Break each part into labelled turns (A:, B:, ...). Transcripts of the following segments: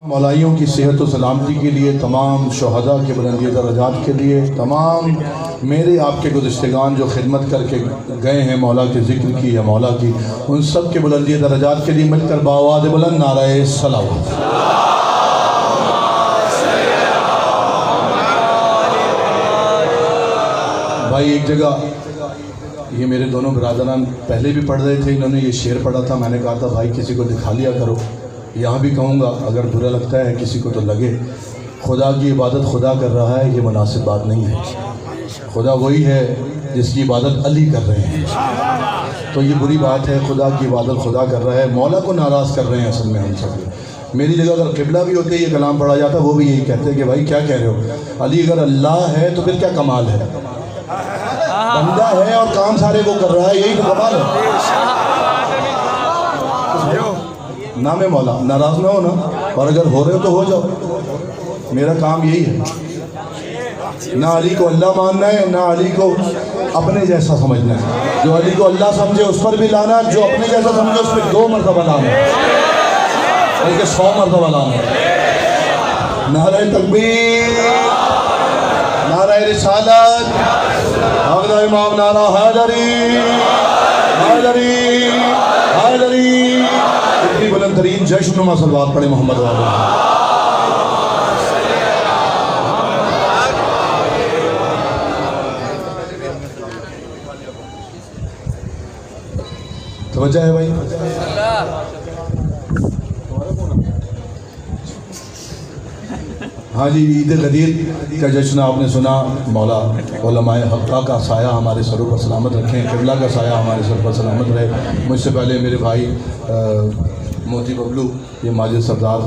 A: मौलाइयों की सेहत और सलामती के लिए, तमाम शहदा के बुलंदी दर्जात के लिए, तमाम मेरे आपके गुज़िश्तगान जो खिदमत करके गए हैं मौला के ज़िक्र की या मौला की, उन सब के बुलंदी दर्जात के लिए मिलकर बावाज़ बुलंद नाराए सलावत। भाई एक जगह ये मेरे दोनों बिरादरान पहले भी पढ़ रहे थे, इन्होंने ये शेर पढ़ा था। मैंने कहा था भाई किसी को दिखा लिया करो, यहाँ भी कहूँगा, अगर बुरा लगता है किसी को तो लगे। खुदा की इबादत खुदा कर रहा है, ये मुनासिब बात नहीं है। खुदा वही है जिसकी इबादत अली कर रहे हैं, तो ये बुरी बात है। खुदा की इबादत खुदा कर रहा है, मौला को नाराज़ कर रहे हैं असल में हम सब। मेरी जगह अगर किबला भी होते ये कलाम पढ़ा जाता, वो भी यही कहते कि भाई क्या कह रहे हो, अली अगर अल्लाह है तो फिर क्या कमाल है, बंदा है और काम सारे वो कर रहा है, यही तो कमाल है। नाम है मौला, नाराज ना हो ना, और अगर हो रहे हो तो हो जाओ, मेरा काम यही है। ना अली को अल्लाह मानना है, ना अली को अपने जैसा समझना है। जो अली को अल्लाह समझे उस पर भी लाना, जो अपने जैसा समझे उस पर 2 मरतबा लाना, बल्कि 100 मरतबा लाना। नारे तकबीर, नारे रिसालत, अगला इमाम नारा हैदरी हैदरी हैदरी। इतनी बुलंद तरीन जश्न सलवात पढ़े मोहम्मद वाले। तवज्जो है भाई। हाँ जी, ईद गदीर का जश्न आपने सुना। मौला उलमाए हक़्क़ा का साया हमारे सरों पर सलामत रखें, क़िबला का साया हमारे सर पर सलामत रहे। मुझसे पहले मेरे भाई मोती बबलू, ये माजिद सरदार,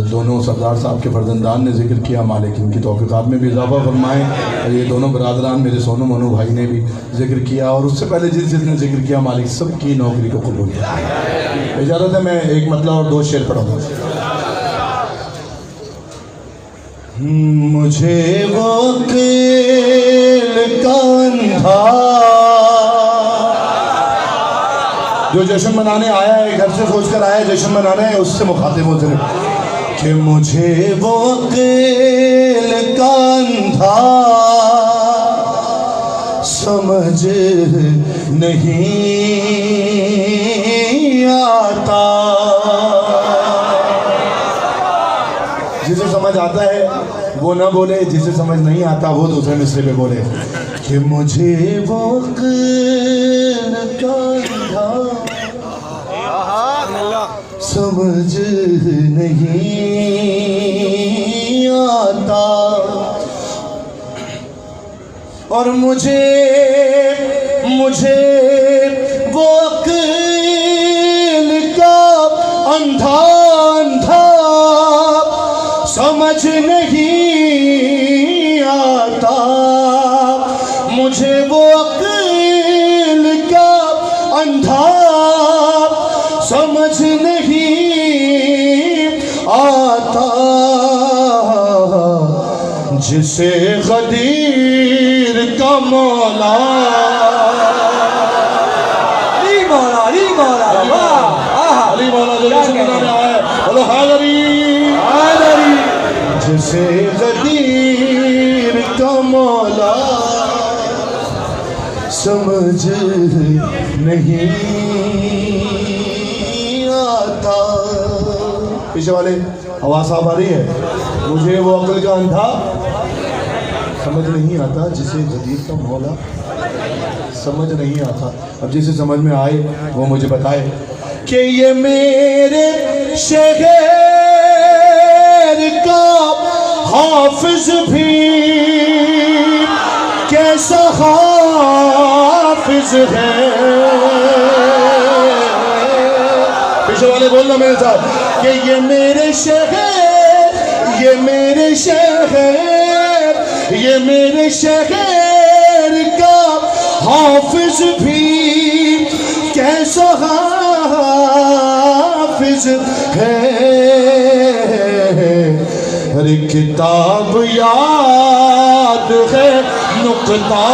A: दोनों सरदार साहब के फर्जंदान ने जिक्र किया, मालिक इनकी तौफ़ीक़ात में भी इजाफ़ा फरमाएँ। और ये दोनों बरादरान मेरे सोनू मनु भाई ने भी जिक्र किया, और उससे पहले जिसने जिक्र किया, मालिक सबकी नौकरी को कबूल किया। इजाज़त है मैं एक मतलब और 2 शेर पढ़ूँगा। मुझे वकील कंधा जो जश्न मनाने आया है, घर से सोचकर आया है जश्न मनाने है, उससे मुखातिब हो सिर्फ कि मुझे वकील कंधा समझ नहीं आता। जिसे समझ आता है वो ना बोले, जिसे समझ नहीं आता वो दूसरे मिसरे पे बोले कि मुझे वो समझ नहीं आता, और मुझे वो अक़्ल का अंधा अंधा समझ नहीं आता। मुझे वो अक़्ल का अंधा समझ नहीं आता, जिसे गदीर का मौला अली मौला अली मौला अली मौला जो मनाने आया, बोलो हैदरी हैदरी। जिसे गदीर का मौला समझ नहीं आता। पीछे वाले आवाज़ साफ आ रही है। मुझे वो अक़्ल का अंधा समझ नहीं आता, जिसे गदीर का मौला समझ नहीं आता। अब जिसे समझ में आए वो मुझे बताए कि ये मेरे शहर का हाफिज भी कैसा हाफिज है। पीछे वाले बोलना मेरे साथ कि ये मेरे शहर, ये मेरे शहर, ये मेरे शहर का हाफिज भी कैसा हाफिज है। हर किताब याद है नुक्ता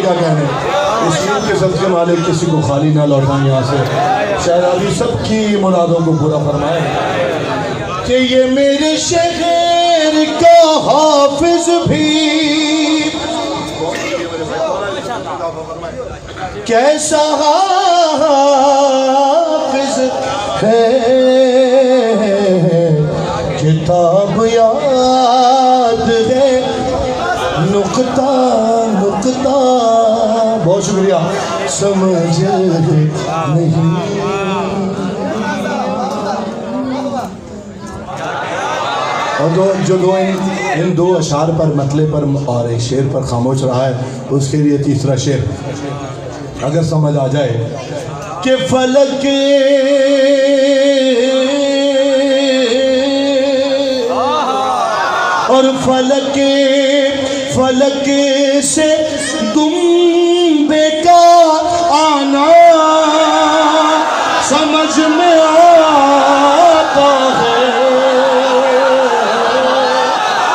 A: आपके क्या कहने। इस ईद के सदके मालिक किसी को खाली ना लौटाएं यहाँ से। शायद अभी सबकी मुरादों को पूरा फरमाए कि ये मेरे शहर का हाफिज भी कैसा हाफिज है, किताब याद है नुक्ता नुक्ता, बहुत शुक्रिया, समझ नहीं। और जो दो इन दो अशार पर मतले पर और एक शेर पर खामोश रहा है, उसके लिए तीसरा शेर अगर समझ आ जाए कि फलक और फलक फलक से दुम्बे का आना समझ में आता है।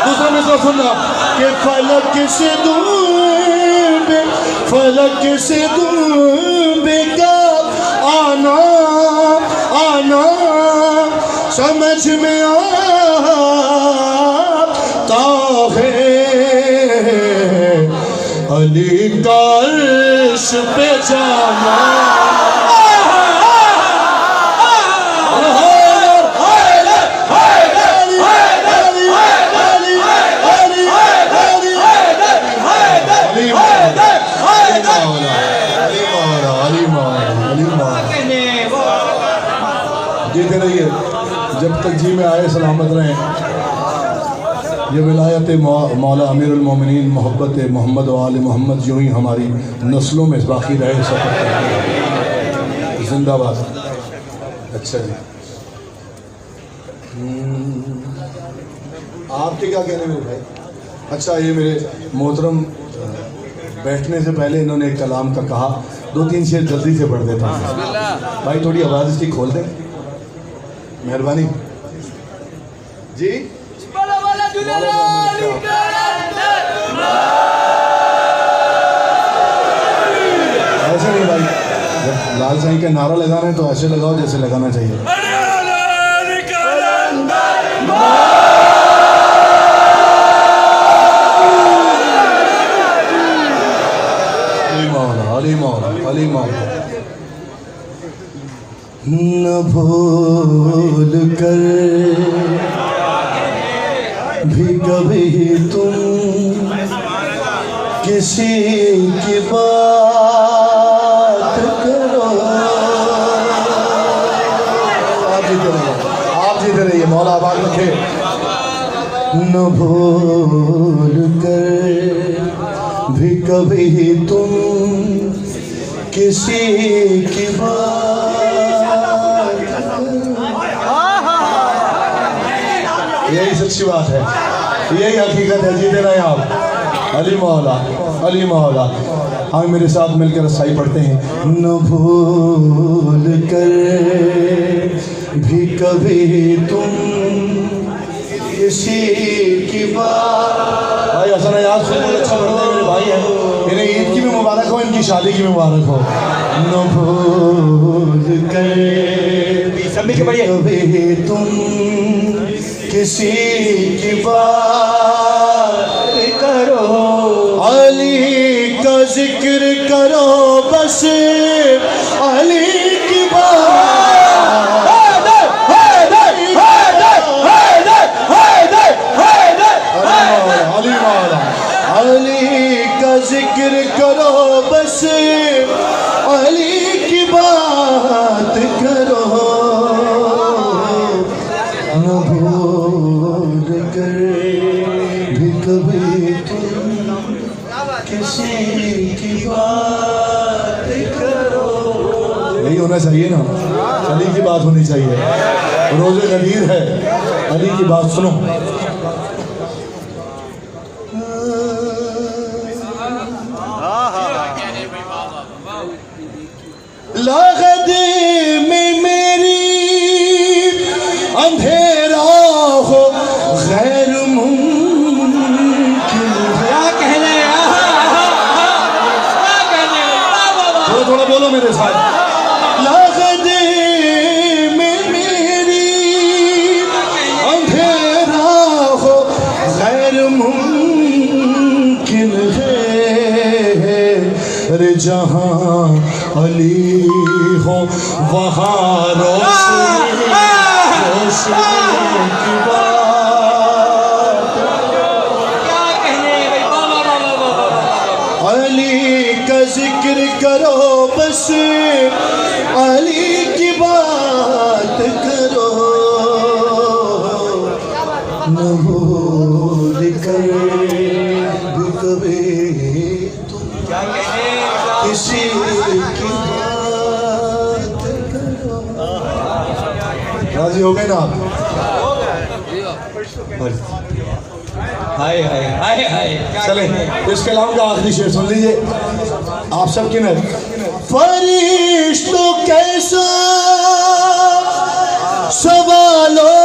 A: दूसरा मिसरा सुनना कि फलक से दुम्बे का आना आना समझ में आता है। अली का अर्श पे जाना जीते रहिए जब तक जी में आए सलामत रहें। ये विलायत मौला अमीरुल मोमिनीन मोहब्बत मोहम्मद व आले मोहम्मद यूँ ही हमारी नस्लों में बाकी रहे सफर जिंदाबाद। अच्छा जी, आपके क्या कहने में भाई? अच्छा, ये मेरे मोहतरम बैठने से पहले इन्होंने एक कलाम का कहा, दो तीन शेर जल्दी से पढ़ देता हूँ भाई, थोड़ी आवाज़ इसकी खोल दें मेहरबानी जी। ऐसे नहीं भाई, जब लाल साईं का नारा लगाना है तो ऐसे लगाओ जैसे लगाना चाहिए। अली मौला अली मौला न भूल कर भी कभी तुम किसी की बात करो। आप जीते रहिए, मौला आबाद रखे। न भूल कर भी कभी तुम किसी की बात, यही सच्ची बात है, यही हकीकत है। जीते रहे आप। अली मौला अली मौला। हम मेरे साथ मिलकर रसाई पढ़ते हैं। न भूल कर भी कभी तुम किसी की बात। भाई हसन याद से बहुत अच्छा पढ़ते हैं मेरे भाई हैं, इन्हें ईद की भी मुबारक हो, इनकी शादी की भी मुबारक हो। न भूल कर कभी तुम किसी की बात करो, अली का जिक्र करो बस, अली की बात। अली मौला अली का जिक्र करो बस, अली की बात करो। न भूल कर भी कभी तुम किसी की बात करो। यही होना चाहिए ना, अली की बात होनी चाहिए। रोज़े गदीर है, अली की बात सुनो। लागत में मेरी अंधेरा हो गैर मुमकिन, क्या कहने साथ लागदे में मेरी अंधेरा हो गैर मुमकिन है रे जहाँ अली हो वहाँ रोशनी की बात अली का जिक्र करो बस अली की बात करो न भूल कर भी कभी तुम किसी की बात करो। राजी हो गए ना आप? हाय हाय हाय हाय। चले इस कलाम का आखिरी शेर सुन लीजिए आप सबकी नजर। फरिश्तों कैसा सवालो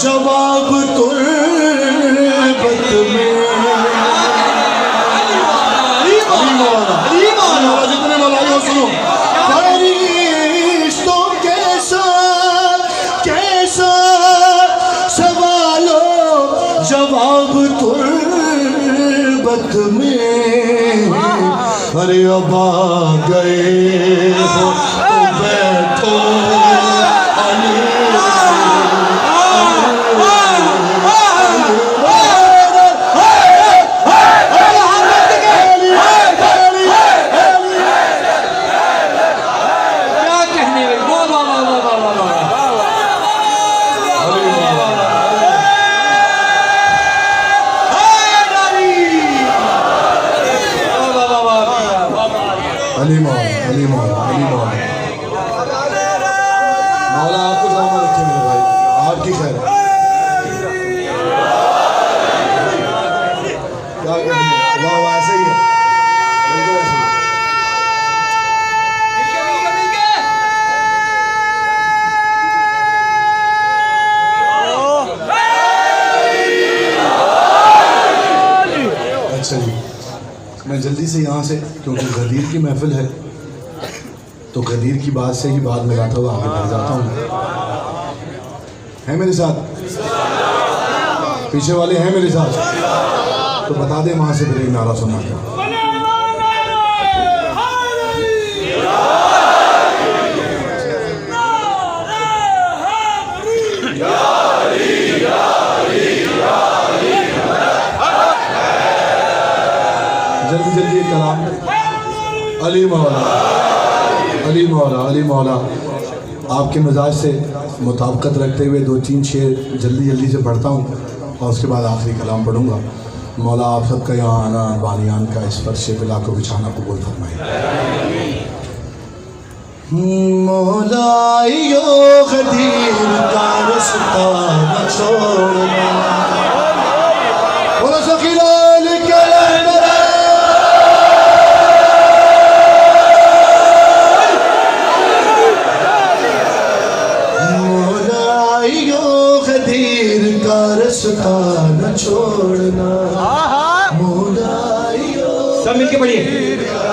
A: जवाब तुर्बत में जितने मलाई हो सुनो। फरिश्तों कैसा कैसा सवालो जवाब तुर्बत में अरे अब आ गए हो तो बैठो अली अली मौला आपको सलामत रखे मेरे भाई आपकी खैर क्या कहेंगे वाह ऐसे ही है बिल्कुल ऐसे ही। अच्छा जी मैं जल्दी से यहाँ से क्योंकि गदीर की महफिल है तो गदीर की बात से ही बात मिलाता हुआ आगे बढ़ जाता हूँ। है मेरे साथ? पीछे वाले हैं मेरे साथ? तो बता दें वहाँ से फिर एक नारा सुना था। जल्दी जल्दी एक कलाम अली मौला अली मौला अली मौला आपके मिजाज से मुताबिकत रखते हुए 2-3 शेर जल्दी जल्दी से पढ़ता हूँ और उसके बाद आखिरी कलाम पढ़ूँगा। मौला आप सबका यहाँ आना बानियान का इस पर शेफिला को बिछाना कबूल फरमाए। मौला यो गदीर का रास्ता न छोड़ना बोलो सखीलाल रास्ता न छोड़ना मौलाइयो सब मिलके पढ़िए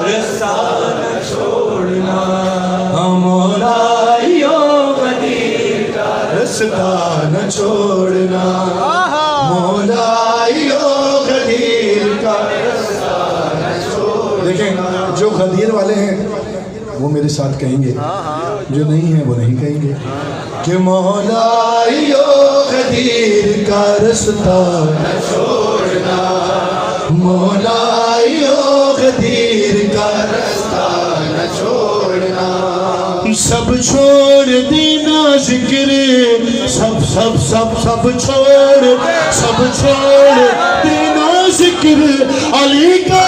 A: रास्ता न छोड़ना मौलाइयो गदीर का रास्ता न छोड़ना मौलाइयो गदीर का रास्ता न छोड़ना। देखें जो गदीर वाले हैं वो मेरे साथ कहेंगे जो नहीं है वो नहीं कहेंगे कि मौलाइयो गदीर का रास्ता न छोड़ना मौलाइयो गदीर का रास्ता न छोड़ना। सब छोड़ देना जिक्र सब सब सब सब छोड़ देना जिक्र अली का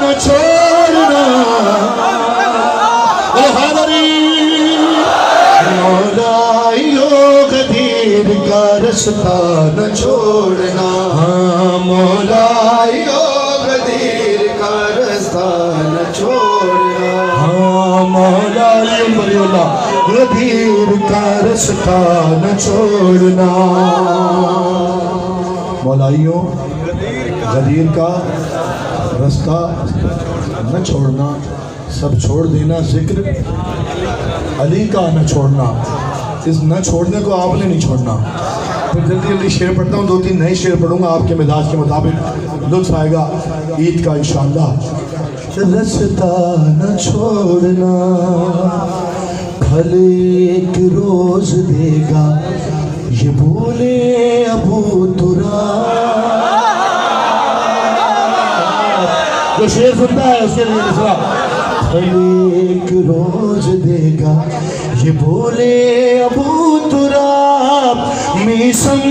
A: न छोड़ना मौलाइयो गदीर का रास्ता न छोड़ना मौलाइयो गदीर का रास्ता न छोड़ना मौला गदीर का रास्ता न छोड़ना। मौलाइयो गदीर का रास्ता न छोड़ना सब छोड़ देना, जिक्र अली का न छोड़ना। इस न छोड़ने को आपने नहीं छोड़ना। फिर जल्दी जल्दी शेर पढ़ता हूँ, 2-3 नए शेर पढ़ूंगा आपके मिजाज के मुताबिक, लुत्फ आएगा ईद का इंशाअल्लाह। रास्ता न छोड़ना, भले एक रोज देगा ये बोले अबू तुरा। जो शेर सुनता है उसके लिए दूसरा, भले एक रोज देगा ये बोले अबू तुरा। मीसम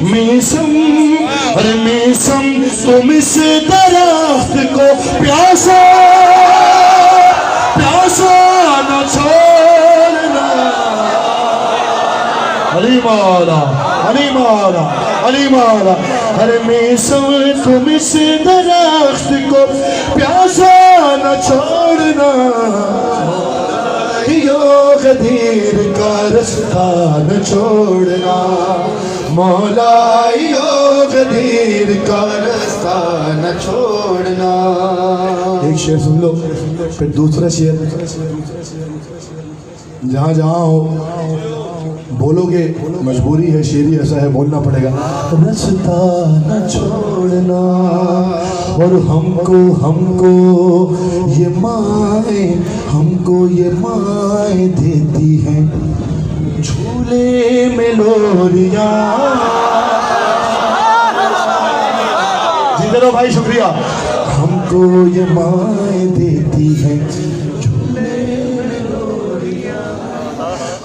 A: मीसम अरे मीसम तुम इस दरख्त को प्यासा प्यासा न छोड़ना। अली मौला अली मौला अली मौला। अरे मीसम तुम इस दरख्त को प्यासा न छोड़ना। यो गदीर का रास्ता न छोड़ना, मौला यो गदीर का रास्ता न छोड़ना। एक शेर सुन लो, फिर दूसरा शेर। जहाँ जहाँ हो बोलोगे, मजबूरी है, शेरी ऐसा है, बोलना पड़ेगा। रास्ता न छोड़ना और हमको ये माए, हमको ये माए देती हैं झूले में लोरिया। जी चलो भाई, शुक्रिया। हमको ये माए देती हैं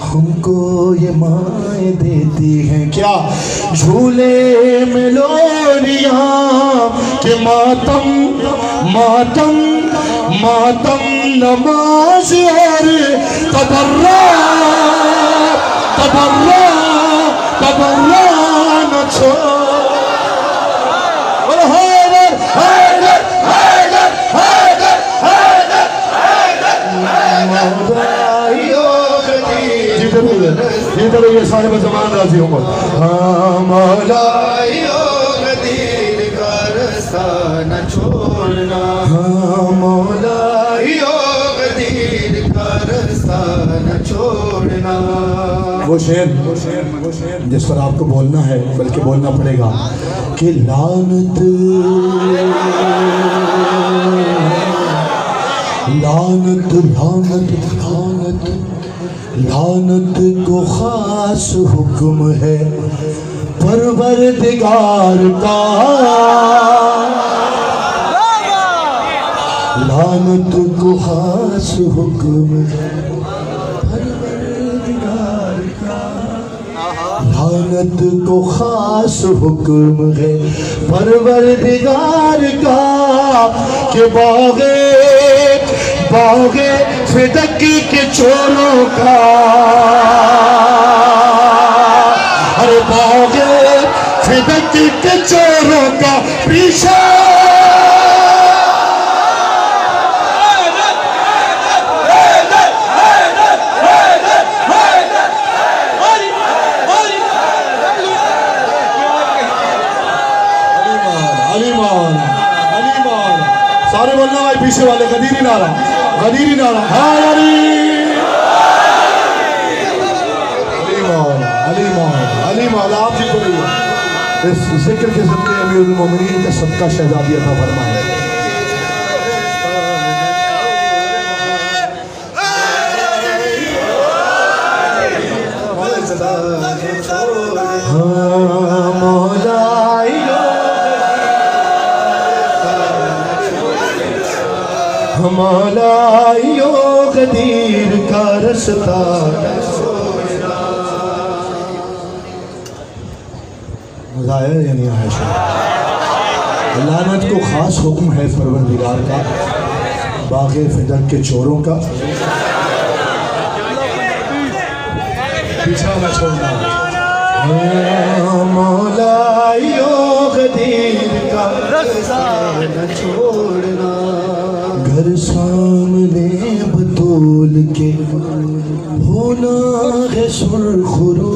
A: हमको ये माए देती हैं क्या झूले में लोरिया। के मातम मातम मातम नमाज और तबर्रा तबर्रा तबर्रा न छोड़। इधर ये सारे मुसलमान राजी होंगे। हाँ मौला यो गदीर का रास्ता न छोड़ना, हाँ मौला यो गदीर का रास्ता न छोड़ना। वो शेर जिस पर आपको बोलना है, बल्कि बोलना पड़ेगा कि लानत लानत लानत लानत लानत को खास हुक्म है परवरदिगार का। लानत को खास हुक्म है परवरदिगार का। लानत को खास हुक्म है परवरदिगार का। के बागे बागे फिदक के चोरों का, अरे बागे फिदक के चोरों का पीछा। सारे बोलना भाई, पीछे वाले गदीरी नारा गदीरी नारा। हाँ अली मौला अली मौला अली मौला। आप जी को इस जिक्र के सदके अमीरुल मोमिनीन का सबका शहजादी अता फरमाए। हाँ मौला मौला यो गदीर का रास्ता। मजा आया या नहीं आया? लानत को खास हुक्म है परवरदिगार का, बागे फिदक के चोरों का पीछा न छोड़ना। मौला यो गदीर का रास्ता न छोड़ना। घर सामने बतूल के होना है सुरखरू।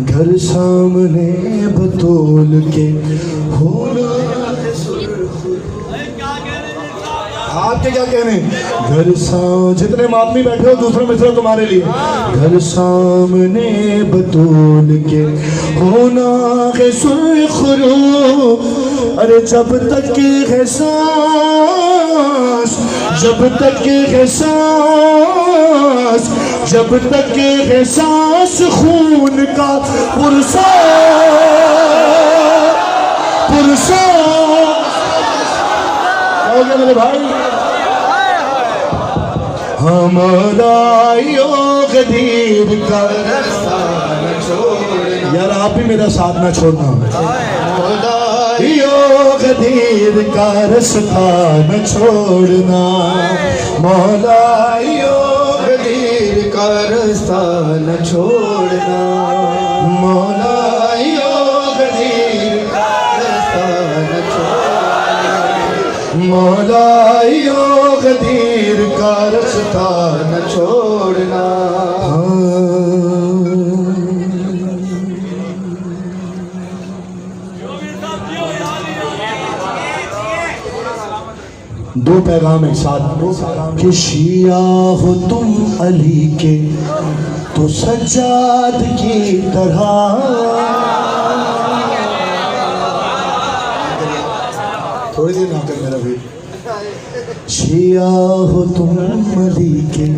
A: घर सामने बतूल के होना आपके क्या कहने? घर जितने मातमी बैठे हो दूसरा मिसरा तुम्हारे लिए। घर सामने बतूल के होना है सुरखरू, अरे जब तक है सांस, जब तक है सांस, जब तक है सांस खून का पुरसा पुरसा हो गया मेरे भाई। हमारा गदीर का रास्ता न छोड़ना, यार आप भी मेरा साथ न छोड़ना। गदीर का रास्ता न छोड़ना, मौला गदीर का रास्ता न छोड़ना, मौला गदीर का रास्ता न छोड़ना, मौला गदीर का रास्ता न छोड़ना। दो पैगाम एक साथ कि शिया हो तुम अली के तो सज्जाद की तरह, थोड़ी देर ना कर मेरा भी। शिया हो तुम अली के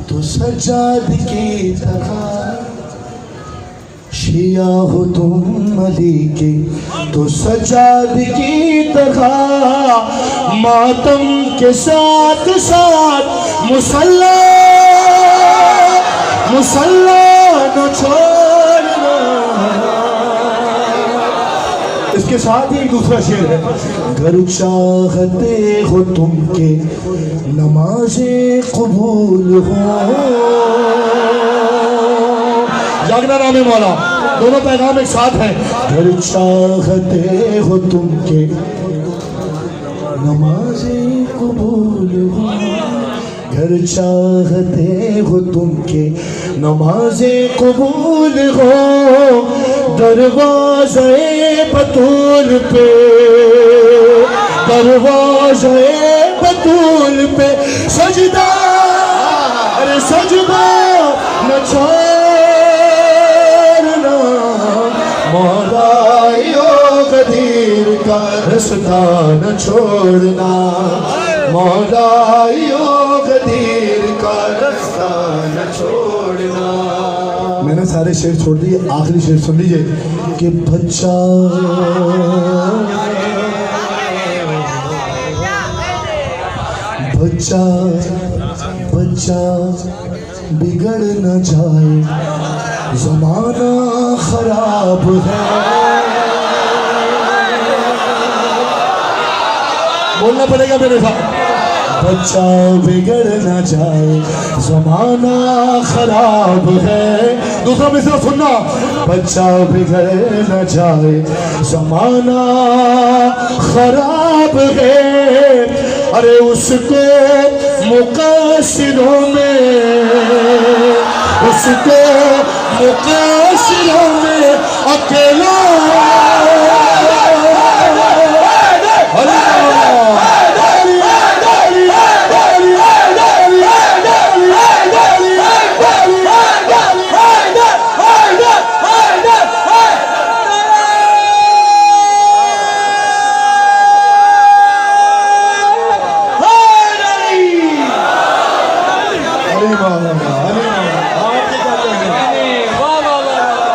A: तो सज्जाद की तरह, शिया हो तुम अली के तो सज्जाद की तरह, मातम के साथ साथ मुसल्ला मुसल्ला न छोड़ना। इसके साथ ही एक दूसरा शेर है, घर चाहते हो तुम के नमाज़े कबूल हो, जागना नाम है मौला। दोनों पैगाम एक साथ हैं। घर चाहते हो तुम के नमाज़े कबूल हो, घर चाहते हो तुम के नमाज़े कबूल हो, दरवाज़े बतूल पे, दरवाज़े बतूल पे सजदा, अरे सजदा न छोड़ना, मौला गदीर का रास्ता न छोड़ना, मौला गदीर का रास्ता न छोड़ना। मैंने सारे शेर छोड़ दिए, आखिरी शेर सुन लीजिए कि बच्चा बच्चा बच्चा बिगड़ न जाए, ज़माना खराब है, बोलना पड़ेगा मेरे साथ। बच्चा बिगड़ न जाए, ज़माना खराब है। दूसरा मिसरा सुनना, बच्चा बिगड़ न जाए, ज़माना खराब है, अरे उसको मुक़ासिरों में, उसको मुक़ासिरों में अकेला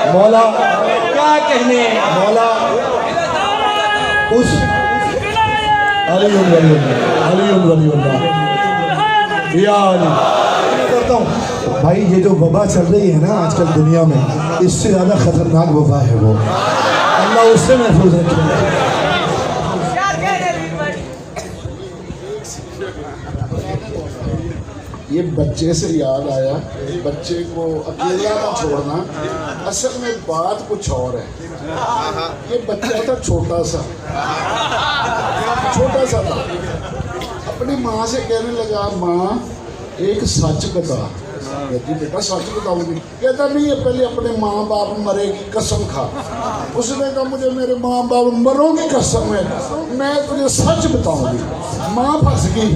A: मौला क्या कहने, मौला उस करता हूँ भाई। ये जो वबा चल रही है ना आजकल दुनिया में, इससे ज़्यादा खतरनाक वबा है वो, अल्लाह उससे महफूज रखे।
B: ये बच्चे से याद आया, बच्चे को अकेला ना छोड़ना। असल में बात कुछ और है। ये बच्चा था छोटा सा था, अपनी माँ से कहने लगा, माँ एक सच बता। कहती बेटा सच बताऊंगी। कहता नहीं, ये पहले अपने माँ बाप मरेगी कसम खा। उसने कहा मुझे मेरे माँ बाप मरोगी कसम है, मैं तुझे सच बताऊंगी। माँ फंस गई,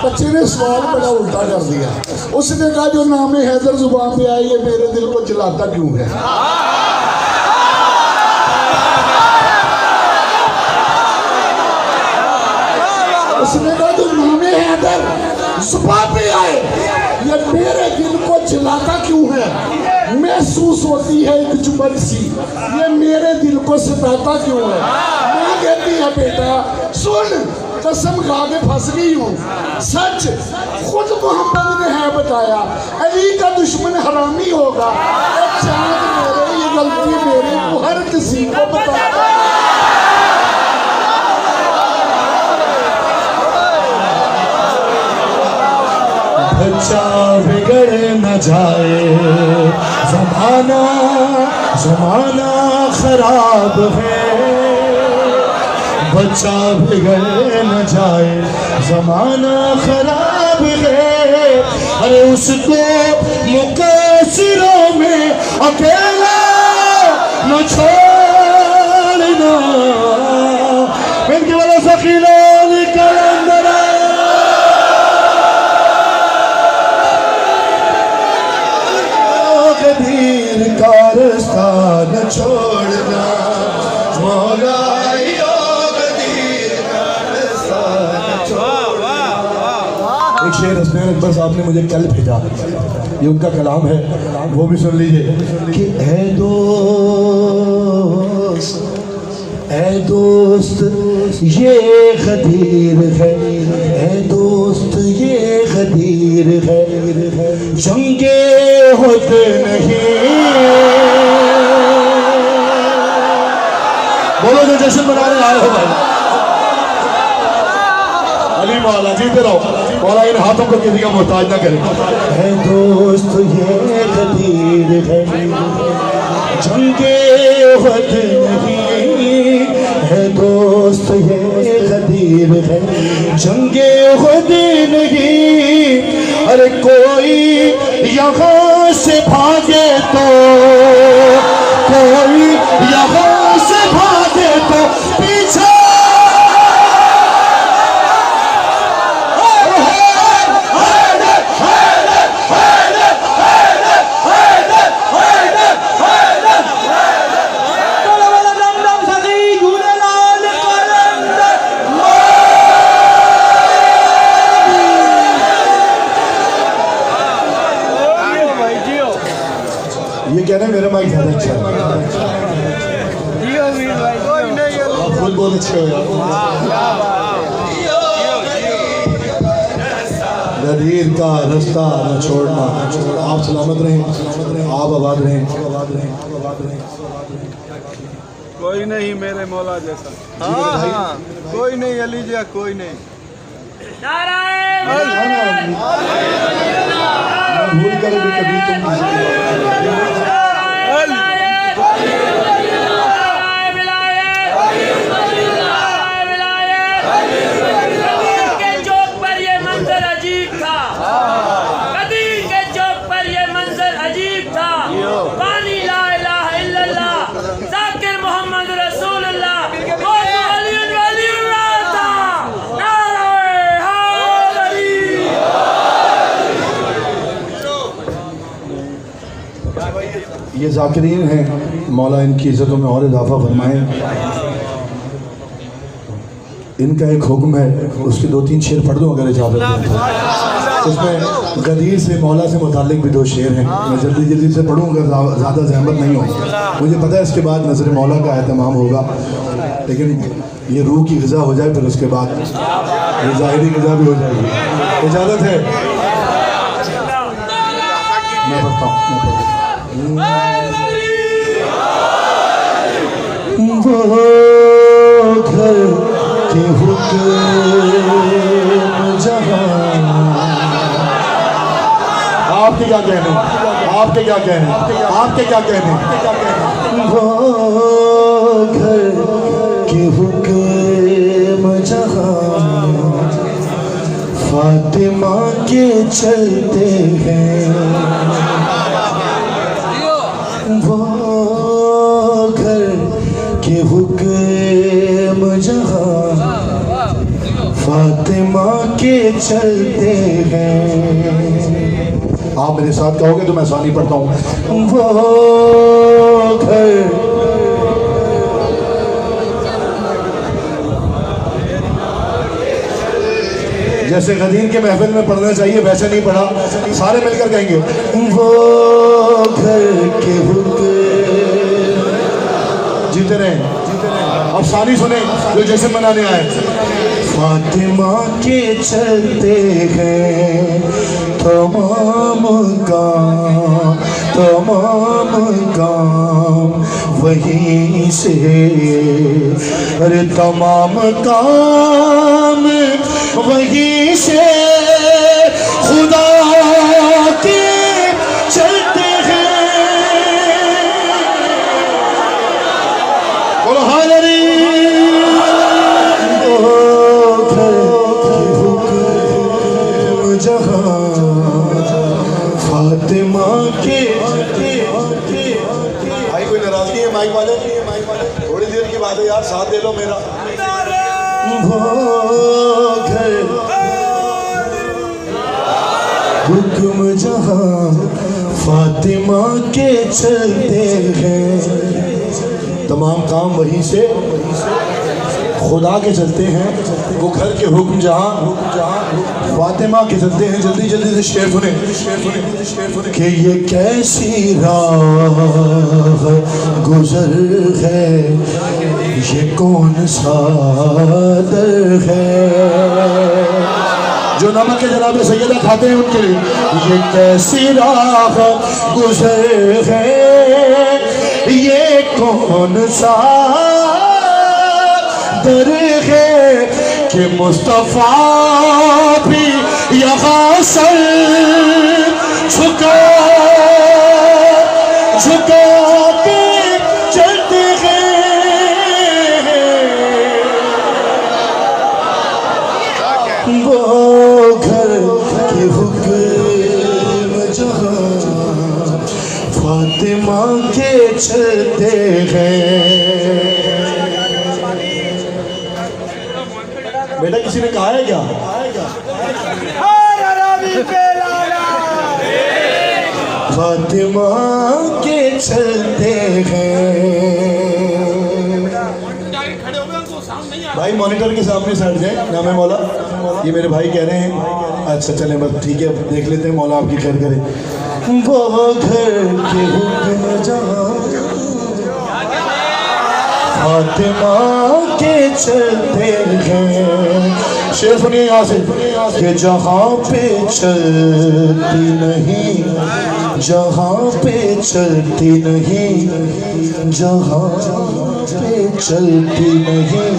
B: बच्चे ने सवाल बड़ा उल्टा कर दिया। उसने कहा जो नाम हैदर जुबान पे आई, ये मेरे दिल को जलाता क्यों है? उसने कहा जो नाम हैदर जुबान पे आए, ये मेरे दिल को जलाता क्यों है? महसूस होती है एक जुबान सी, ये मेरे दिल को सताता क्यों है? माँ कहती है बेटा सुन, कसम खा के फंस गई हूँ, सच खुद मोहम्मद ने है बताया, अली का दुश्मन हरामी होगा। चांद मेरे, ये गलती मेरी, वो हर किसी को बताया।
C: बच्चा बिगड़ न जाए, जमाना जमाना खराब है। बच्चा बिगड़ न जाए, जमाना खराब है। अरे उसको मुकस्सिरों में अकेला न छोड़ना। इनकी वजह से खिलाल कलंदर कदीर का रास्ता न छोड़ना। मौला एक शेर हसनैन अकबर साहब ने मुझे कल भेजा, ये उनका कलाम है, वो भी सुन लीजिए कि ऐ दोस्त ये गदीर है, ऐ दोस्त ये गदीर है, जंगे होते नहीं। बोलो जो जश्न मनाने आए हो भाई, अली मौला जीते रहो, मौला इन हाथों को किसी का मोहताज ना करे। है दोस्त ये गदीर है, जंगे वत नहीं। है दोस्त ये गदीर है, जंगे वत नहीं। अरे कोई यहाँ से भागे तो, कोई यहाँ से भागे तो पीछे ये कहना है मेरा माइक ज़्यादा अच्छा है। आप खुद बहुत अच्छे हो यार। गदीर का रास्ता न छोड़ना। आप सलामत रहें, आप आबाद रहें।
D: कोई नहीं मेरे मौला जैसा। हाँ, कोई नहीं अली जी, कोई नहीं।
C: भूल कर भी कभी तुम
A: ये ज़ाकिरीन हैं, मौला इनकी इज़्ज़तों में और इजाफा फरमाए। इनका एक हुक्म है, उसके 2-3 शेर पढ़ दूँ अगर इजाज़त है। उसमें गदीर से मौला से मुताल्लिक भी 2 शेर हैं, मैं जल्दी जल्दी से पढ़ूँ अगर ज़्यादा ज़हमत नहीं हो। मुझे पता है इसके बाद नज़र मौला का एहतमाम होगा, लेकिन ये रूह की ग़िज़ा हो जाए, फिर उसके बाद ये ज़ाहिरी ग़िज़ा भी हो जाएगी। इजाज़त है, मैं पढ़ता हूँ।
C: वो घर के हुक्म जहां।
A: आपके क्या कहने, आपके क्या कहने, आपके क्या कहने।
C: वो घर के हुक्म जहां। फातिमा के चलते हैं वो घर के हुक्म जहाँ, फातिमा के चलते हैं।
A: आप मेरे साथ कहोगे तो मैं सानी पढ़ता हूँ।
C: वो घर
A: जैसे गदीर के महफिल में पढ़ना चाहिए वैसे नहीं पढ़ा, सारे मिलकर कहेंगे
C: वो घर के हुक्म।
A: जीते रहे। अब सानी सुने जो जैसे मनाने आए।
C: फातिमा के चलते हैं तमाम काम वहीं से, अरे तमाम काम वहीं से खुदा के चलते हैं। बोलो हाज़री। फातिमा के
A: भाई कोई नाराजगी है माइक वाले? थोड़ी देर की बात है यार, साथ दे लो मेरा।
C: वो घर हुक्म जहाँ फातिमा के चलते हैं,
A: तमाम काम वहीं से खुदा के चलते हैं। वो घर के हुक्म जहाँ फातिमा के चलते हैं। जल्दी जल्दी से शेर सुने।
C: कि ये कैसी राह गुजर है, ये कौन सा दर है,
A: जो नमक के जनाब सैयदा खाते हैं उनके लिए।
C: ये कैसी राह गुजर है, ये कौन सा दर है कि मुस्तफा भी यहाँ सर झुका के चलते हैं। वो घर के हुक्म जहाँ फातिमा के चलते हैं।
A: बेटा किसी ने कहा है क्या?
C: फातिमा के चलते हैं।
A: भाई मॉनिटर के सामने से हट जाए। नाम है मौला, ये मेरे भाई कह रहे हैं। अच्छा चलें बस ठीक है, देख लेते हैं मौला आपकी खैर करे।
C: वो घर के हुक्म जहाँ फातिमा के चलते हैं।
A: शेर सुनिए यहाँ से।
C: कि जहाँ पे चलती नहीं, जहाँ पे चलती नहीं, जहाँ पे चलती नहीं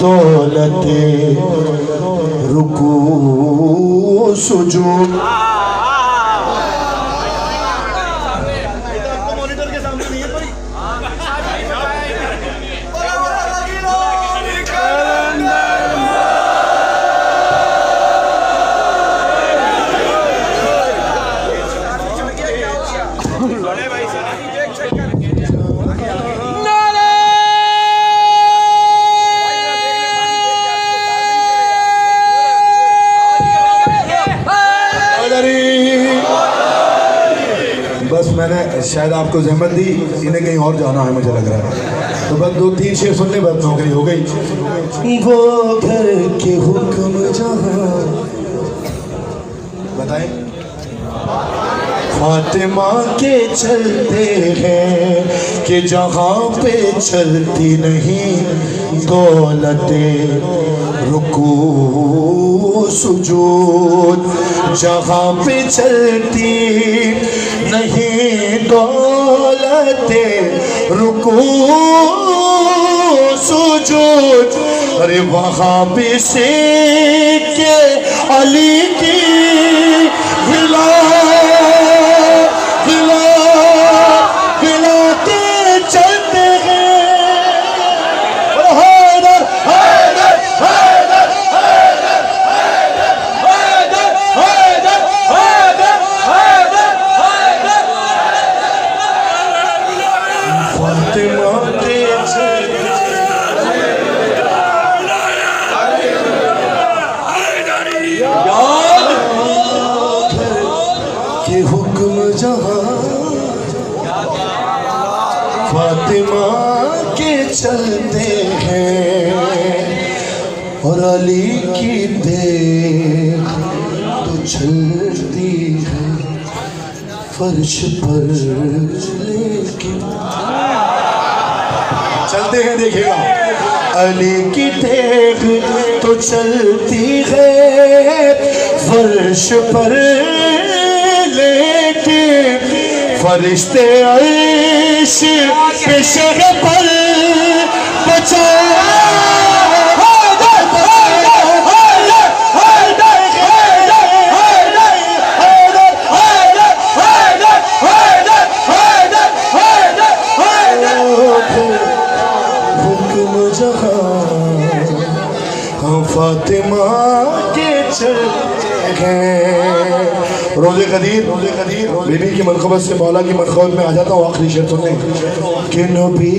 C: दौलते रुकू सुजूद।
A: बस मैंने शायद आपको जहमत दी, इन्हें कहीं और जाना है मुझे लग रहा है, तो बस 2-3 शेर सुनने बाद नौकरी हो गई।
C: वो घर के हुक्म जहाँ
A: बताएं।
C: फातिमा के चलते हैं कि जहाँ पे चलती नहीं दौलते रुकू सुजूद, जहाँ पे चलती नहीं दौलते रुकू सुजूद, अरे वहाँ पे से के अली की हिलाते चलते हैं। हैदर हैदर हैदर हैदर हैदर चलते हैं और अली की देख तो चलती है फर्श पर लेकिन चलते हैं देखिएगा अली की देख तो चलती है फर्श पर लेकिन फरिश्ते अर्श पे शर पर बचा फातिमा के चलते हैं रोज़े कदीर बीबी की मनक़बत से मौला की मनक़बत में आ जाता हूँ आखिरी शेर सुनने कि नबी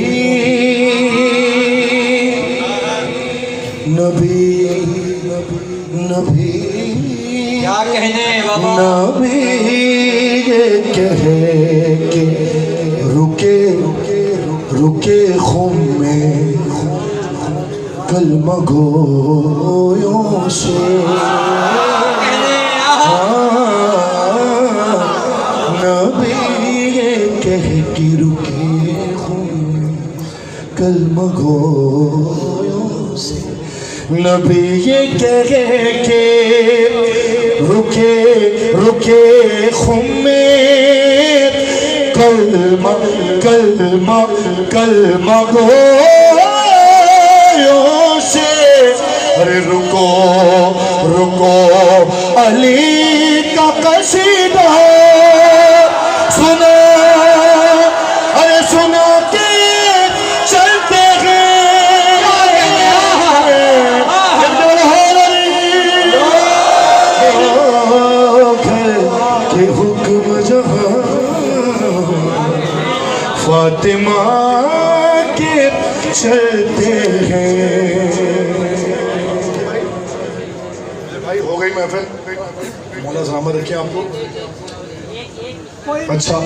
E: क्या कहने बाबा
C: नबी ये कहे कि रुके खुम में कलमा गोयों से नबी ये कह कि रुके कलमा गोयों से नबी ये कह के रुके खुम में कलमा गोयों से अरे रुको अली का कसीदा सुनो अरे सुनो के चलते के हुक्म जहां फातिमा के चलते हैं भाई हो गई महफिल मौला सलामत रखे आपको अच्छा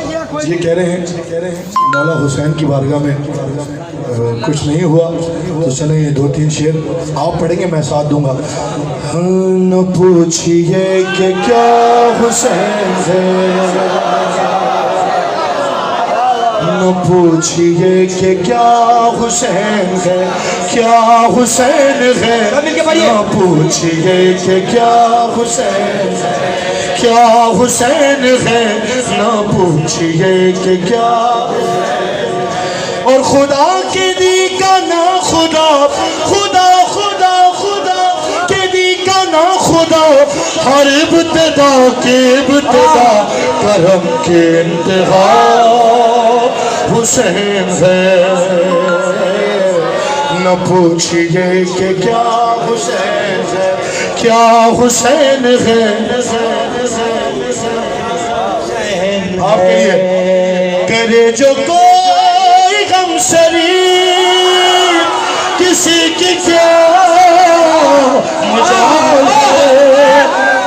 C: ये कह रहे हैं मौला हुसैन की बारगाह में कुछ नहीं हुआ तो चले ये 2-3 शेर आप पढ़ेंगे मैं साथ दूंगा न पूछिए कि क्या हुसैन है न पूछिए कि क्या हुसैन है न पूछिए कि क्या हुसैन है न पूछिए कि क्या और खुदा के दी का ना खुदा के दी का ना खुदा हर इब्तिदा के इब्तिदा करम के इंतहा हुसैन है न पूछिए कि क्या हुसैन है आपके लिए करे जो कोई गम शरीफ किसी की क्या मजाल है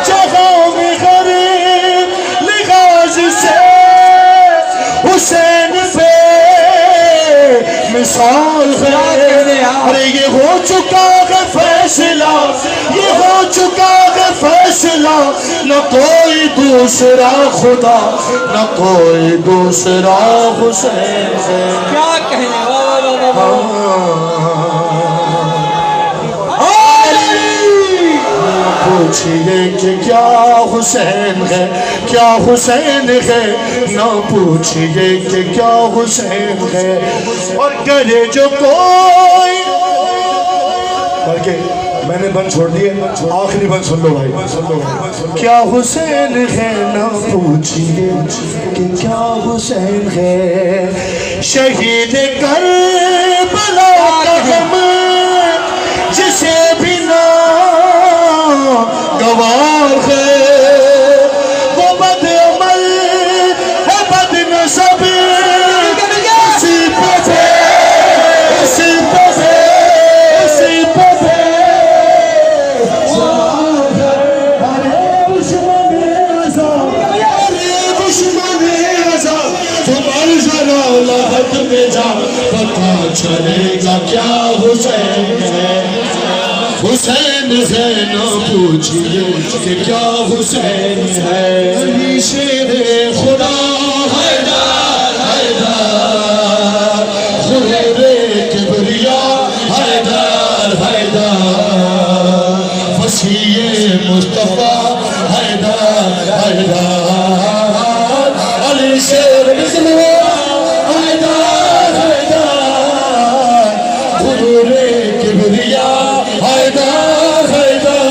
C: जहाँ में गरीब लिहाज से हुसैन पे मिसाल है अरे ये हो चुका है फैसला न कोई दूसरा खुदा न कोई दूसरा हुसैन है
E: क्या कहने
C: पूछिए कि क्या हुसैन है न पूछिए कि क्या हुसैन है और करे जो कोई करके मैंने बंद छोड़ दिए आखिरी बंद सुन लो भाई क्या हुसैन है न पूछिए कि क्या हुसैन है शहीद करबला का हम जिसे भी ना गवार है वो बदअमल है बदनसब पता चलेगा हुसैन है न पूछिए कि क्या हुसैन है। अली शेरे खुदा हैदर हैदर, खुरे किबरिया हैदर हैदर, वसीए मुस्तफा हैदर हैदर, अली शेर हैदर हैदर, खुरे किबरिया हैदर हैदर,